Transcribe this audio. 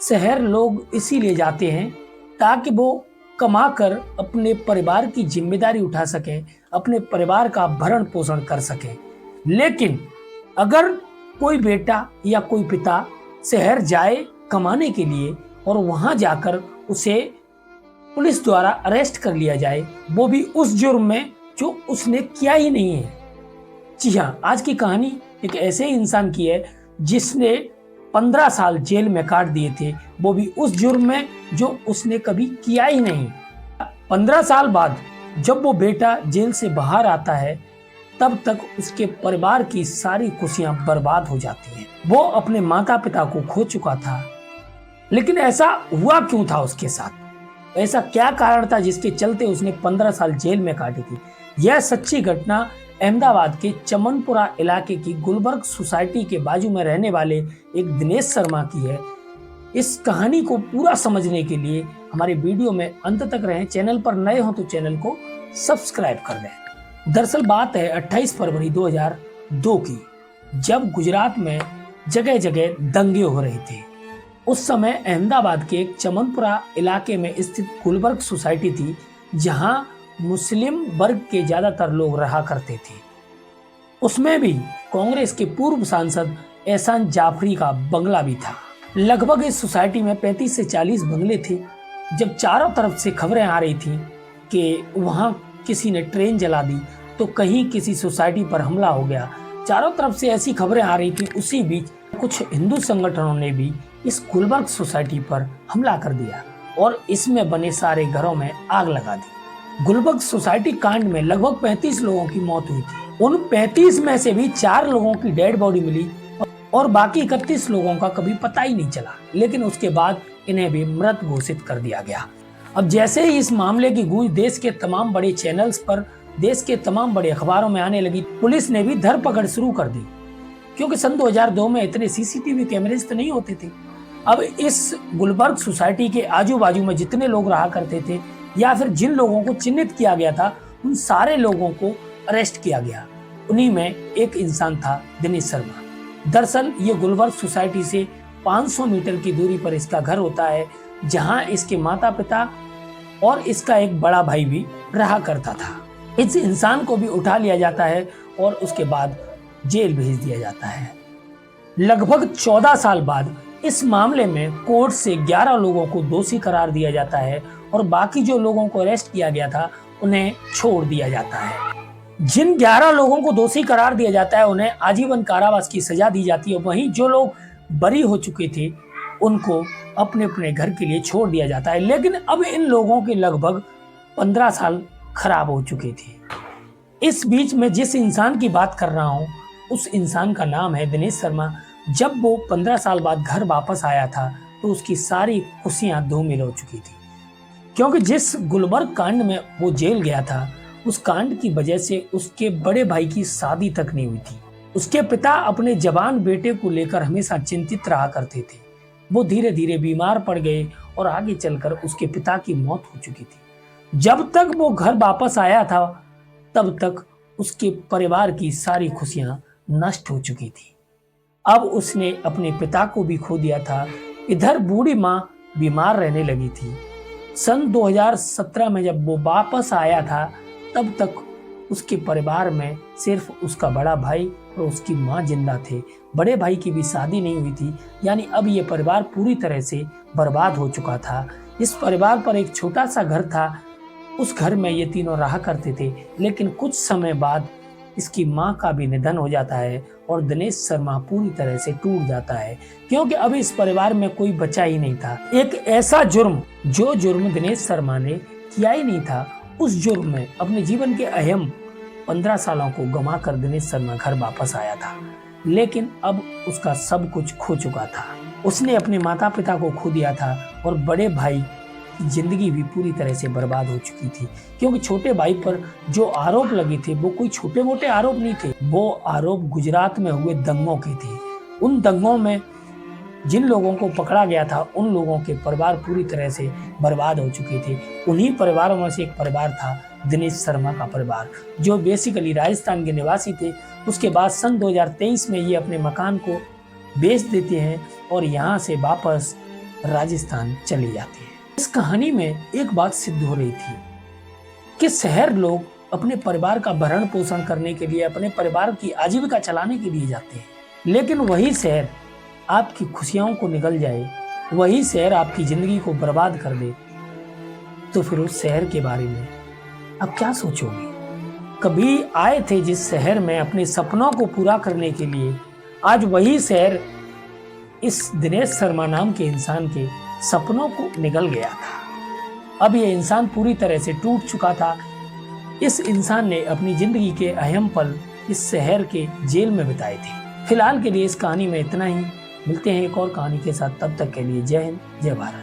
शहर लोग इसीलिए जाते हैं ताकि वो कमाकर अपने परिवार की जिम्मेदारी उठा सके, अपने परिवार का भरण पोषण कर सके। लेकिन अगर कोई बेटा या कोई पिता शहर जाए कमाने के लिए और वहां जाकर उसे पुलिस द्वारा अरेस्ट कर लिया जाए, वो भी उस जुर्म में जो उसने किया ही नहीं है। जी हाँ, आज की कहानी एक ऐसे इंसान की है जिसने 15 साल जेल में काट दिए थे, वो भी उस जुर्म में जो उसने कभी किया ही नहीं। 15 साल बाद जब वो बेटा जेल से बाहर आता है, तब तक उसके परिवार की सारी खुशियां बर्बाद हो जाती हैं। वो अपने माता पिता को खो चुका था, लेकिन ऐसा हुआ क्यों था उसके साथ? ऐसा क्या कारण था जिसके चलते उसने 15 साल जेल में काटी थी? यह सच्ची घटना अहमदाबाद के चमनपुरा इलाके की गुलबर्ग सोसाइटी के बाजू में रहने वाले एक दिनेश शर्मा की है। इस कहानी को पूरा समझने के लिए हमारे वीडियो में अंत तक रहें। चैनल पर नए हो तो चैनल को सब्सक्राइब कर लें। दरअसल बात है 28 फरवरी 2002 की, जब गुजरात में जगह जगह दंगे हो रहे थे। उस समय अहमदाबाद के एक चमनपुरा इलाके में स्थित गुलबर्ग सोसाइटी थी, जहां मुस्लिम वर्ग के ज्यादातर लोग रहा करते थे। उसमें भी कांग्रेस के पूर्व सांसद एहसान जाफरी का बंगला भी था। लगभग इस सोसाइटी में 35 से 40 बंगले थे। जब चारों तरफ से खबरें आ रही थी कि वहां किसी ने ट्रेन जला दी, तो कहीं किसी सोसाइटी पर हमला हो गया, चारों तरफ से ऐसी खबरें आ रही थी। उसी बीच कुछ हिंदू संगठनों ने भी इस गुलबर्ग सोसाइटी पर हमला कर दिया और इसमें बने सारे घरों में आग लगा दी। गुलबर्ग सोसाइटी कांड में लगभग 35 लोगों की मौत हुई थी। उन 35 में से भी 4 लोगों की डेड बॉडी मिली और बाकी 31 लोगों का कभी पता ही नहीं चला। लेकिन उसके बाद इन्हें भी मृत घोषित कर दिया गया। अब जैसे ही इस मामले की गूंज देश के तमाम बड़े चैनल्स पर, देश के तमाम बड़े अखबारों में आने लगी, पुलिस ने भी धरपकड़ शुरू कर दी, क्योंकि सन 2002 में इतने सीसीटीवी कैमरेज तो नहीं होते थे। अब इस गुलबर्ग सोसाइटी के आजू बाजू में जितने लोग रहा करते थे या फिर जिन लोगों को चिन्हित किया गया था, उन सारे लोगों को अरेस्ट किया गया। उन्हीं में एक इंसान था दिनेश शर्मा। दरअसल ये गुलबर्ग सोसाइटी से 500 मीटर की दूरी पर इसका घर होता है, जहां इसके माता पिता और इसका एक बड़ा भाई भी रहा करता था। इस इंसान को भी उठा लिया जाता है और उसके बाद जेल भेज दिया जाता है। लगभग 14 साल बाद इस मामले में कोर्ट से 11 लोगों को दोषी करार दिया जाता है और बाकी जो लोगों को अरेस्ट किया गया था उन्हें छोड़ दिया जाता है। जिन 11 लोगों को दोषी करार दिया जाता है उन्हें आजीवन कारावास की सजा दी जाती है। वहीं जो लोग बरी हो चुके थे उनको अपने अपने घर के लिए छोड़ दिया जाता है। लेकिन अब इन लोगों के लगभग 15 साल खराब हो चुके थे। इस बीच में जिस इंसान की बात कर रहा हूँ, उस इंसान का नाम है दिनेश शर्मा। जब वो 15 साल बाद घर वापस आया था तो उसकी सारी खुशियां धूमिल हो चुकी थी, क्योंकि जिस गुलबर्ग कांड में वो जेल गया था, उस कांड की वजह से उसके बड़े भाई की शादी तक नहीं हुई थी। उसके पिता अपने जवान बेटे को लेकर हमेशा चिंतित रहा करते थे। वो धीरे धीरे बीमार पड़ गए और आगे चलकर उसके पिता की मौत हो चुकी थी। जब तक वो घर वापस आया था, तब तक उसके परिवार की सारी खुशियां नष्ट हो चुकी थी। अब उसने अपने पिता को भी खो दिया था। इधर बूढ़ी माँ बीमार रहने लगी थी। सन 2017 में जब वो वापस आया था, तब तक उसके परिवार में सिर्फ उसका बड़ा भाई और उसकी माँ जिंदा थे। बड़े भाई की भी शादी नहीं हुई थी। यानी अब ये परिवार पूरी तरह से बर्बाद हो चुका था। इस परिवार पर एक छोटा सा घर था, उस घर में ये तीनों रहा करते थे। लेकिन कुछ समय बाद इसकी माँ का भी निधन हो जाता है और दिनेश शर्मा पूरी तरह से टूट जाता है, क्योंकि अब इस परिवार में कोई बचा ही नहीं था। एक ऐसा जुर्म जो जुर्म दिनेश शर्मा ने किया ही नहीं था, उस जुर्म में अपने जीवन के अहम 15 सालों को गंवाकर दिनेश शर्मा घर वापस आया था। लेकिन अब उसका सब कुछ खो चुका था। उसने अपने माता पिता को खो दिया था और बड़े भाई की जिंदगी भी पूरी तरह से बर्बाद हो चुकी थी, क्योंकि छोटे भाई पर जो आरोप लगे थे वो कोई छोटे मोटे आरोप नहीं थे। वो आरोप गुजरात में हुए दंगों के थे। उन दंगों में जिन लोगों को पकड़ा गया था, उन लोगों के परिवार पूरी तरह से बर्बाद हो चुके थे। उन्हीं परिवारों में से एक परिवार था दिनेश शर्मा का परिवार, जो बेसिकली राजस्थान के निवासी थे। उसके बाद सन 2023 में ये अपने मकान को बेच देते हैं और यहाँ से वापस राजस्थान चली जाती है। इस कहानी में एक बात सिद्ध हो रही थी कि शहर लोग अपने परिवार का भरण पोषण करने के लिए, अपने परिवार की आजीविका चलाने के लिए जाते हैं, लेकिन वही शहर आपकी खुशियों को निगल जाए, वही शहर आपकी जिंदगी को बर्बाद कर दे, तो फिर उस शहर के बारे में आप क्या सोचोगे? कभी आए थे जिस शहर में अपने सपनों को पूरा करने के लिए, आज वही शहर इस दिनेश शर्मा नाम के इंसान के सपनों को निगल गया था। अब ये इंसान पूरी तरह से टूट चुका था। इस इंसान ने अपनी जिंदगी के अहम पल इस शहर के जेल में बिताए थे। फिलहाल के लिए इस कहानी में इतना ही। मिलते हैं एक और कहानी के साथ, तब तक के लिए जय हिंद, जय भारत।